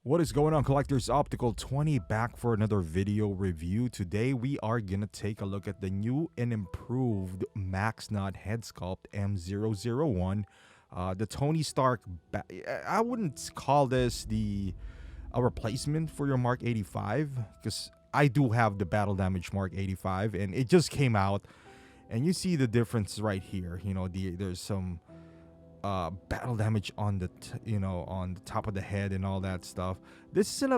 What is going on, collectors? Optical 20 back for another video review. Today we are gonna take a look at the new and improved Maxnut head sculpt M001. The Tony Stark, I wouldn't call this a replacement for your Mark 85, because I do have the battle damage Mark 85 and it just came out, and you see the difference right here. There's some battle damage on on the top of the head and all that stuff. This is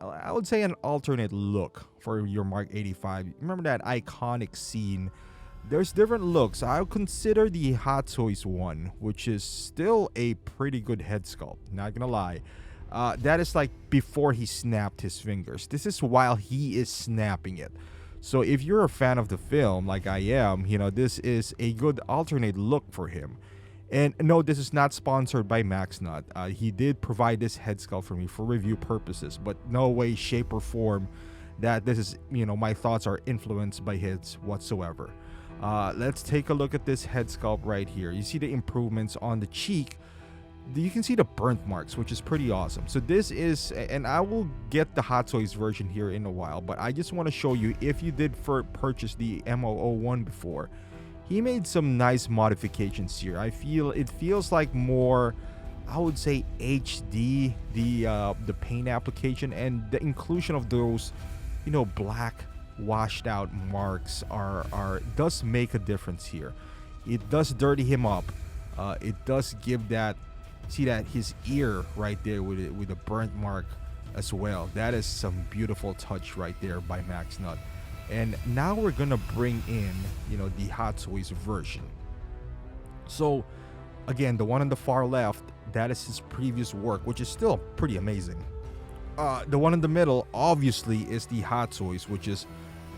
I would say an alternate look for your Mark 85. Remember that iconic scene? There's different looks. I would consider the Hot Toys one, which is still a pretty good head sculpt, not gonna lie. That is like before he snapped his fingers. This is while he is snapping it. So if you're a fan of the film like I am, this is a good alternate look for him. And no, this is not sponsored by Maxnut. He did provide this head sculpt for me for review purposes, but no way, shape, or form that this is, my thoughts are influenced by his whatsoever. Let's take a look at this head sculpt right here. You see the improvements on the cheek. You can see the burnt marks, which is pretty awesome. So this is, and I will get the Hot Toys version here in a while, but I just want to show you, if you did purchase the M001 before, he made some nice modifications here. It feels like more, I would say, HD, the paint application, and the inclusion of those, black washed out marks does make a difference here. It does dirty him up. It does give that, see that his ear right there with a burnt mark as well. That is some beautiful touch right there by Maxnut. And now we're gonna bring in, the Hot Toys version. So, again, the one on the far left, that is his previous work, which is still pretty amazing. The one in the middle, obviously, is the Hot Toys, which is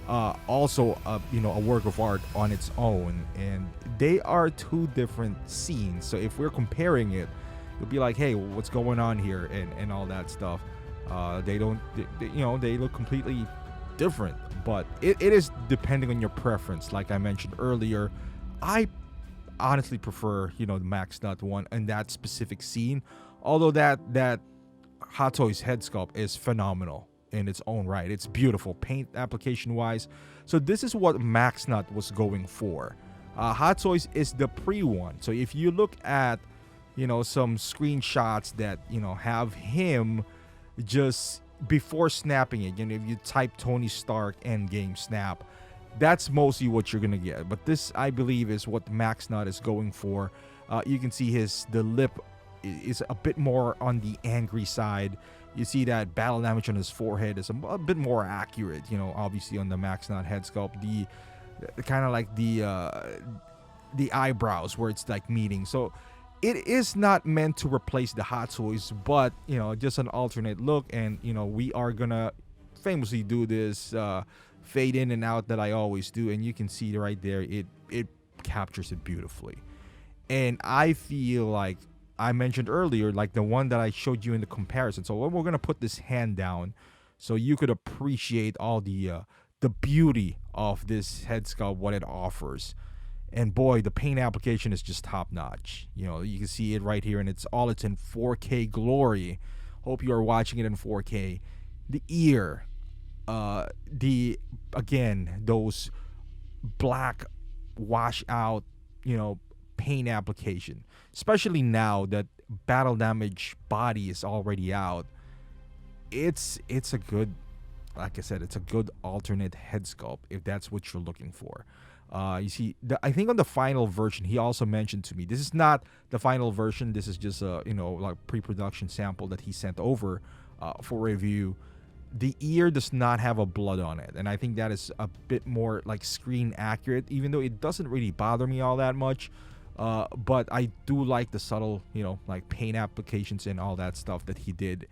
also a work of art on its own. And they are two different scenes. So if we're comparing it, you'll be like, hey, what's going on here, and all that stuff. They look completely different, but it is depending on your preference. Like I mentioned earlier, I honestly prefer the Maxnut one and that specific scene, although that Hot Toys head sculpt is phenomenal in its own right. It's beautiful paint application wise. So this is what Maxnut was going for. Hot Toys is the pre one. So if you look at some screenshots that have him just before snapping it, if you type Tony Stark Endgame snap, that's mostly what you're gonna get. But this, I believe, is what Maxnut is going for. You can see the lip is a bit more on the angry side. You see that battle damage on his forehead is a bit more accurate, obviously on the Maxnut head sculpt. The kind of like the eyebrows where it's like meeting. So it is not meant to replace the Hot Toys, but just an alternate look. And we are gonna famously do this fade in and out that I always do, and you can see right there it captures it beautifully. And I feel like I mentioned earlier, like the one that I showed you in the comparison. So we're gonna put this hand down so you could appreciate all the beauty of this head sculpt, what it offers. And boy, the paint application is just top notch. You can see it right here, and it's in 4K glory. Hope you are watching it in 4K. The ear, those black wash out, paint application. Especially now that battle damage body is already out. It's a good, like I said, it's a good alternate head sculpt if that's what you're looking for. You see, I think on the final version, he also mentioned to me, this is not the final version. This is just a like pre-production sample that he sent over for review. The ear does not have a blood on it, and I think that is a bit more like screen accurate, even though it doesn't really bother me all that much. But I do like the subtle, like paint applications and all that stuff that he did.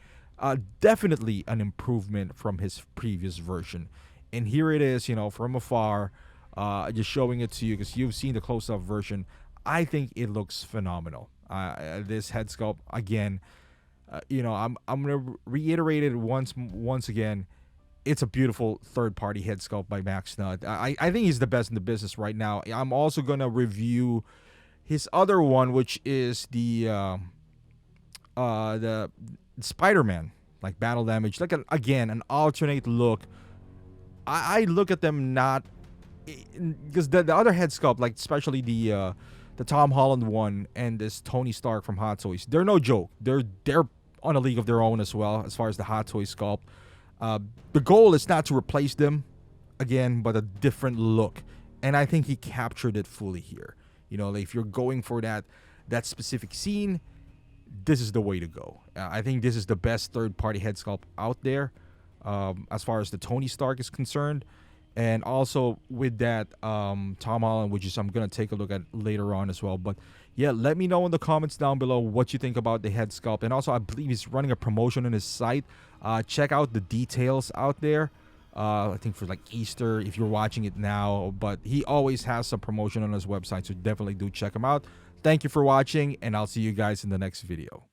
Definitely an improvement from his previous version. And here it is, from afar. Just showing it to you because you've seen the close-up version. I think it looks phenomenal. This head sculpt, again, I'm gonna reiterate it once again. It's a beautiful third-party head sculpt by Maxnut. I think he's the best in the business right now. I'm also gonna review his other one, which is the Spider-Man like battle damage, like again an alternate look. I look at them not because the other head sculpt, like especially the Tom Holland one and this Tony Stark from Hot Toys, they're no joke. They're on a league of their own as well as far as the Hot Toys sculpt. The goal is not to replace them again, but a different look, and I think he captured it fully here. You know, like if you're going for that specific scene, this is the way to go. I think this is the best third-party head sculpt out there, as far as the Tony Stark is concerned. And also with that Tom Holland, which is I'm gonna take a look at later on as well. But yeah, let me know in the comments down below what you think about the head sculpt. And also, I believe he's running a promotion on his site. Check out the details out there. I think for like Easter, if you're watching it now. But he always has some promotion on his website, so definitely do check him out. Thank you for watching, and I'll see you guys in the next video.